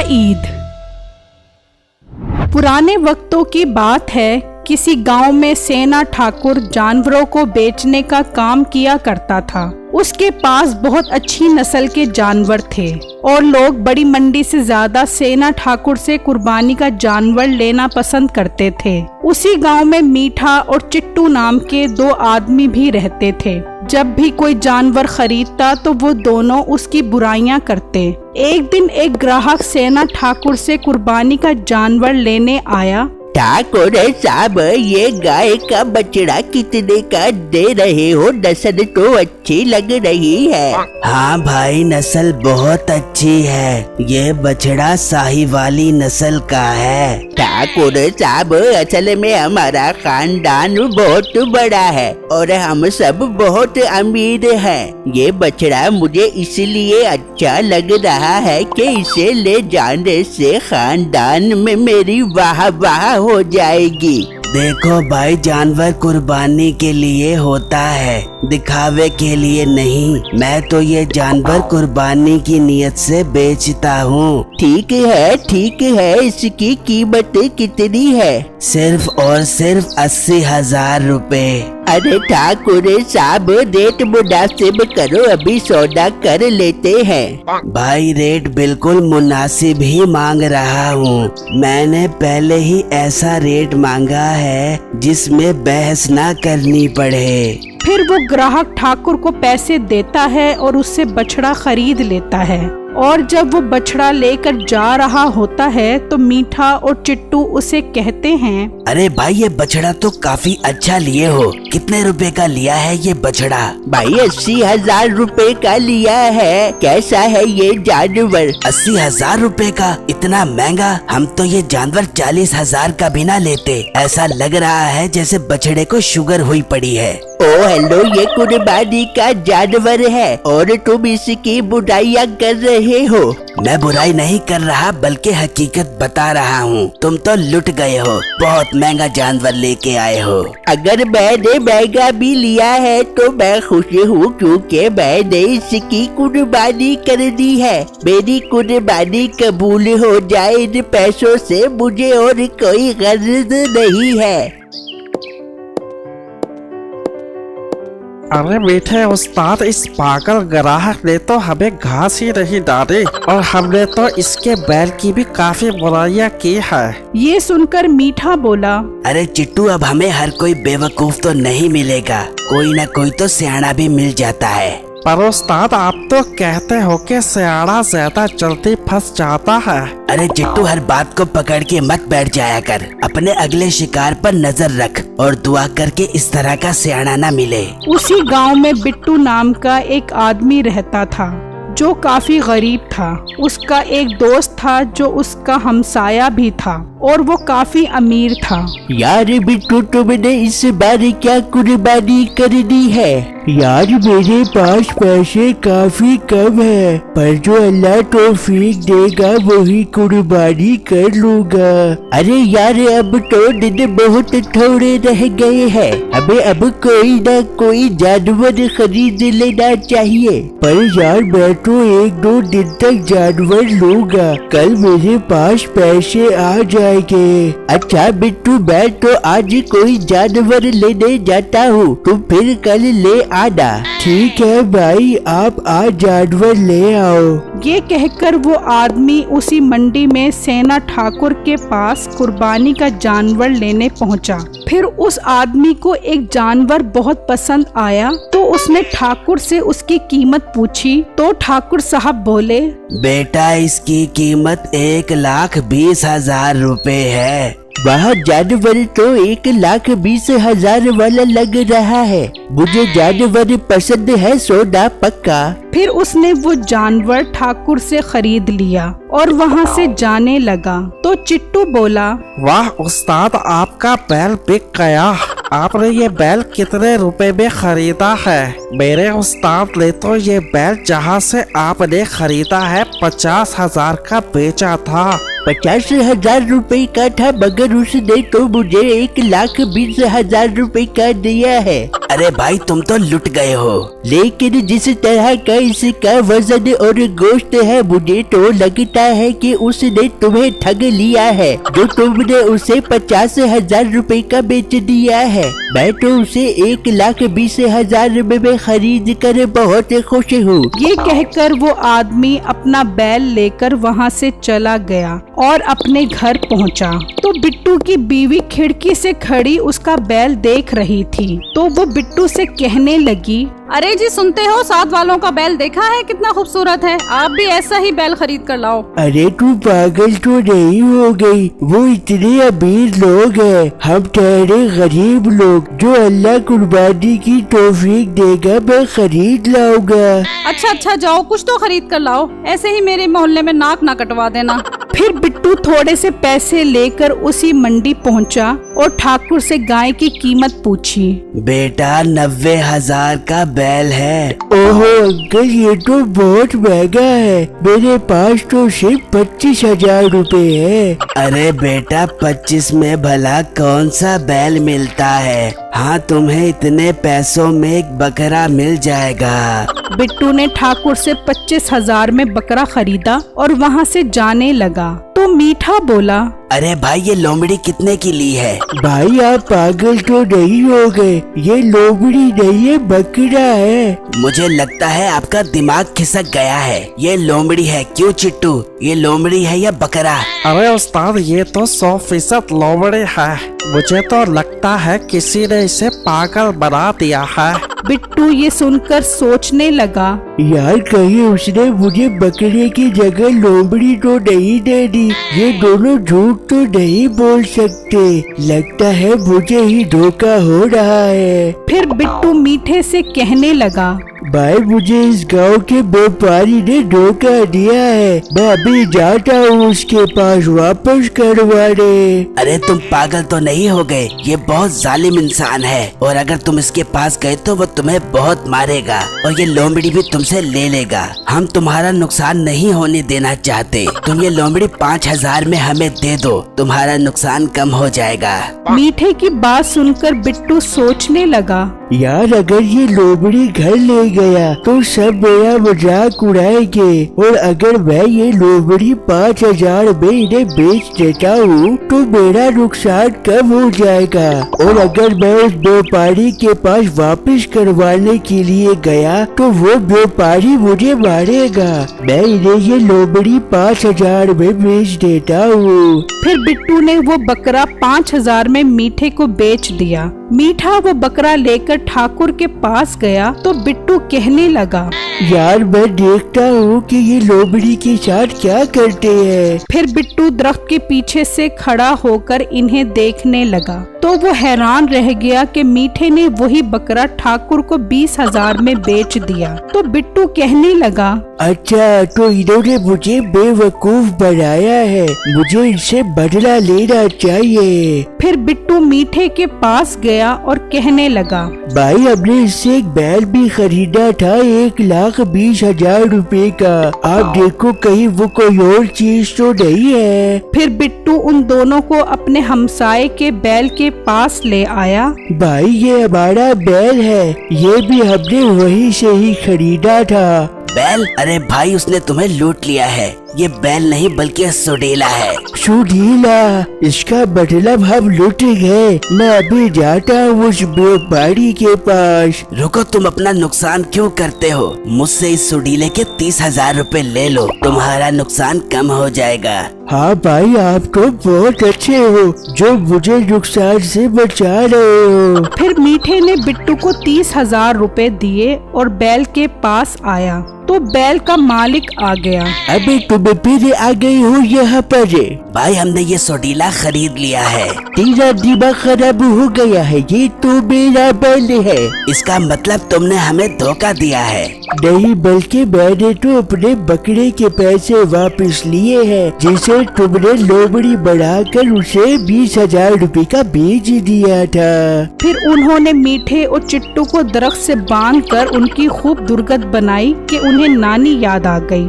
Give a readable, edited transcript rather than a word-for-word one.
ईद। पुराने वक्तों की बात है, किसी गांव में सेना ठाकुर जानवरों को बेचने का काम किया करता था। उसके पास बहुत अच्छी नस्ल के जानवर थे और लोग बड़ी मंडी से ज्यादा सेना ठाकुर से कुर्बानी का जानवर लेना पसंद करते थे। उसी गांव में मीठा और चिट्टू नाम के दो आदमी भी रहते थे। जब भी कोई जानवर खरीदता तो वो दोनों उसकी बुराइयां करते। एक दिन एक ग्राहक सेना ठाकुर से कुर्बानी का जानवर लेने आया। ठाकुर साहब, ये गाय का बछड़ा कितने का दे रहे हो? नस्ल तो अच्छी लग रही है। हाँ भाई, नस्ल बहुत अच्छी है। ये बछड़ा साहिवाली नस्ल का है। ठाकुर साहब, असल में हमारा खानदान बहुत बड़ा है और हम सब बहुत अमीर हैं। ये बछड़ा मुझे इसलिए अच्छा लग रहा है कि इसे ले जाने से खानदान में मेरी वाह वाह हो जाएगी। देखो भाई, जानवर कुर्बानी के लिए होता है, दिखावे के लिए नहीं। मैं तो ये जानवर कुर्बानी की नियत से बेचता हूँ। ठीक है। इसकी कीमत कितनी है? सिर्फ और सिर्फ 80,000 रुपए। अरे ठाकुर साहब, रेट मुनासिब करो, अभी सौदा कर लेते हैं। भाई, रेट बिल्कुल मुनासिब ही मांग रहा हूँ। मैंने पहले ही ऐसा रेट मांगा है जिसमें बहस ना करनी पड़े। फिर वो ग्राहक ठाकुर को पैसे देता है और उससे बछड़ा खरीद लेता है। और जब वो बछड़ा लेकर जा रहा होता है तो मीठा और चिट्टू उसे कहते हैं, अरे भाई, ये बछड़ा तो काफी अच्छा लिए हो। कितने रुपए का लिया है ये बछड़ा? भाई 80,000 रुपए का लिया है। कैसा है ये जानवर? 80,000 रुपए का? इतना महंगा? हम तो ये जानवर 40,000 का भी ना लेते। ऐसा लग रहा है जैसे बछड़े को शुगर हुई पड़ी है। ओ हेलो, ये कुर्बानी का जानवर है और तुम इसकी बुराइयां कर रहे हो। मैं बुराई नहीं कर रहा, बल्कि हकीकत बता रहा हूँ। तुम तो लुट गए हो, बहुत महंगा जानवर लेके आए हो। अगर मैंने महंगा भी लिया है तो मैं खुश हूँ, क्योंकि मैंने इसकी कुर्बानी कर दी है। मेरी कुर्बानी कबूल हो जाए इन पैसों से, मुझे और कोई गर्ज नहीं है। अरे मीठे उस्ताद, इस पागल ग्राहक ने तो हमें घास ही नहीं डाली और हमने तो इसके बैल की भी काफी बुराइयां की है। ये सुनकर मीठा बोला, अरे चिट्टू, अब हमें हर कोई बेवकूफ तो नहीं मिलेगा, कोई ना कोई तो सियाना भी मिल जाता है। पर उस्ताद, आप तो कहते हो कि सियाना ज्यादा जल्दी फंस जाता है। अरे चिट्टू, हर बात को पकड़ के मत बैठ जाया कर। अपने अगले शिकार पर नजर रख और दुआ करके इस तरह का सियाना ना मिले। उसी गांव में बिट्टू नाम का एक आदमी रहता था जो काफी गरीब था। उसका एक दोस्त था जो उसका हमसाया भी था और वो काफी अमीर था। यार बिट्टू, तुमने इस बार क्या कुर्बानी कर दी है? यार मेरे पास पैसे काफी कम है, पर जो अल्लाह तौफीक देगा वही कुर्बानी कर लूंगा। अरे यार, अब तो दिन बहुत थोड़े रह गए हैं, हमें अब कोई ना कोई जानवर खरीद लेना चाहिए। पर यार, मैं तो 1-2 दिन तक जानवर लूंगा, कल मेरे पास पैसे आ जाएंगे। अच्छा बिट्टू, मैं तो आज कोई जानवर लेने जाता हूँ, तुम फिर कल ले आना। ठीक है भाई, आप आज जानवर ले आओ। ये कहकर वो आदमी उसी मंडी में सेना ठाकुर के पास कुर्बानी का जानवर लेने पहुंचा। फिर उस आदमी को एक जानवर बहुत पसंद आया तो उसने ठाकुर से उसकी कीमत पूछी। तो ठाकुर साहब बोले, बेटा, इसकी कीमत 1,20,000 रुपए है। वह जानवर तो 1,20,000 वाला लग रहा है। मुझे जानवर पसंद है, सौदा पक्का। फिर उसने वो जानवर ठाकुर से खरीद लिया और वहाँ से जाने लगा। तो चिट्टू बोला, वाह उस्ताद, आपका बैल बिक गया। आपने ये बैल कितने रुपए में खरीदा है? मेरे उस्ताद ने तो ये बैल जहाँ से आपने खरीदा है 50,000 का बेचा था। 50,000 रुपए का था, मगर उसने तो मुझे 1,20,000 रुपए का दिया है। अरे भाई तुम तो लुट गए हो। लेकिन जिस तरह का इसका वजन और गोश्त है, मुझे तो लगता है कि उसने तुम्हें ठग लिया है, जो तुमने उसे 50,000 रुपए का बेच दिया है। मैं तो उसे 1,20,000 रुपए में खरीद कर बहुत खुश हूँ। ये कहकर वो आदमी अपना बैल लेकर वहाँ से चला गया और अपने घर पहुँचा। तो बिट्टू की बीवी खिड़की से खड़ी उसका बैल देख रही थी, तो वो बिट्टू से कहने लगी, अरे जी सुनते हो, साथ वालों का बैल देखा है कितना खूबसूरत है, आप भी ऐसा ही बैल खरीद कर लाओ। अरे तू पागल तो नहीं हो गई? वो इतने अमीर लोग हैं, हम ठहरे गरीब लोग। जो अल्लाह कुर्बानी की तौफीक देगा मैं खरीद लाऊंगा। अच्छा जाओ, कुछ तो खरीद कर लाओ, ऐसे ही मेरे मोहल्ले में नाक ना कटवा देना। फिर बिट्टू थोड़े से पैसे लेकर उसी मंडी पहुंचा और ठाकुर से गाय की कीमत पूछी। बेटा 90,000 का बैल है। ओहो अंकल, ये तो बहुत महंगा है, मेरे पास तो सिर्फ 25,000 रुपए है। अरे बेटा 25 में भला कौन सा बैल मिलता है? हाँ तुम्हें इतने पैसों में एक बकरा मिल जाएगा। बिट्टू ने ठाकुर से 25,000 में बकरा खरीदा और वहाँ से जाने लगा। तो मीठा बोला, अरे भाई ये लोमड़ी कितने की ली है? भाई आप पागल तो नहीं हो गए? ये लोमड़ी नहीं है, बकरा है। मुझे लगता है आपका दिमाग खिसक गया है। ये लोमड़ी है। क्यों चिट्टू, ये लोमड़ी है या बकरा? अरे उस्ताद ये तो 100% लोमड़ी है। मुझे तो लगता है किसी ने इसे पागल बना दिया है। बिट्टू ये सुनकर सोचने लगा, यार कहीं उसने मुझे बकरे की जगह लोमड़ी तो नहीं दे दी। ये दोनों झूठ तो नहीं बोल सकते, लगता है मुझे ही धोखा हो रहा है। फिर बिट्टू मीठे से कहने लगा, भाई मुझे इस गांव के व्यापारी ने धोखा दिया है, मैं अभी जाता हूँ उसके पास वापस करवाने। अरे तुम पागल तो नहीं हो गए? ये बहुत जालिम इंसान है और अगर तुम इसके पास गए तो वो तुम्हें बहुत मारेगा और ये लोमड़ी भी तुमसे ले लेगा। हम तुम्हारा नुकसान नहीं होने देना चाहते। तुम ये लोमड़ी 5,000 में हमें दे दो, तुम्हारा नुकसान कम हो जाएगा। मीठे की बात सुनकर बिट्टू सोचने लगा, यार अगर ये लोमड़ी घर ले गया तो सब मेरा मजाक उड़ाएंगे, और अगर मैं ये लोमड़ी 5,000 में इन्हें बेच देता हूँ तो मेरा नुकसान कम हो जाएगा। और अगर मैं उस व्यापारी के पास वापस करवाने के लिए गया तो वो व्यापारी मुझे मारेगा। मैं इन्हें ये लोमड़ी 5,000 में बेच देता हूँ। फिर बिट्टू ने वो बकरा 5,000 में मीठे को बेच दिया। मीठा वो बकरा लेकर ठाकुर के पास गया तो बिट्टू कहने लगा, यार मैं देखता हूँ कि ये लोमड़ी के साथ क्या करते हैं। फिर बिट्टू दरख्त के पीछे से खड़ा होकर इन्हें देखने लगा। तो वो हैरान रह गया कि मीठे ने वही बकरा ठाकुर को 20,000 में बेच दिया। तो बिट्टू कहने लगा, अच्छा तो इन्होंने मुझे बेवकूफ बनाया है, मुझे इनसे बदला लेना चाहिए। फिर बिट्टू मीठे के पास गया और कहने लगा, भाई हमने इससे एक बैल भी खरीदा था 1,20,000 रुपए का। आप देखो कहीं वो कोई और चीज तो नहीं है। फिर बिट्टू उन दोनों को अपने हमसाये के बैल के पास ले आया। भाई ये हमारा बैल है, ये भी हमने वहीं से ही खरीदा था। बैल? अरे भाई उसने तुम्हें लूट लिया है। ये बैल नहीं बल्कि सुडीला है। सुडीला? इसका मतलब हम लूट गए। मैं अभी जाता हूँ उस व्यापारी के पास। रुको, तुम अपना नुकसान क्यों करते हो? मुझसे इस सुडीले के 30,000 रुपए ले लो, तुम्हारा नुकसान कम हो जाएगा। हाँ भाई आप तो बहुत अच्छे हो जो मुझे नुकसान से बचा रहे हो। फिर मीठे ने बिट्टू को 30,000 रुपए दिए और बैल के पास आया तो बैल का मालिक आ गया। अबे तुम फिर आ गई हो यहाँ पर? भाई हमने ये सोडीला खरीद लिया है। तेरा दिमाग खराब हो गया है, ये तो मेरा बैल है। इसका मतलब तुमने हमें धोखा दिया है। नहीं, बल्कि मैंने तो अपने बकरे के पैसे वापस लिए हैं, जिसे तुमने लोमड़ी बढ़ाकर उसे 20,000 रुपए का बेच दिया था। फिर उन्होंने मीठे और चिट्टू को दरख्त से बांधकर उनकी खूब दुर्गत बनाई कि उन्हें नानी याद आ गई।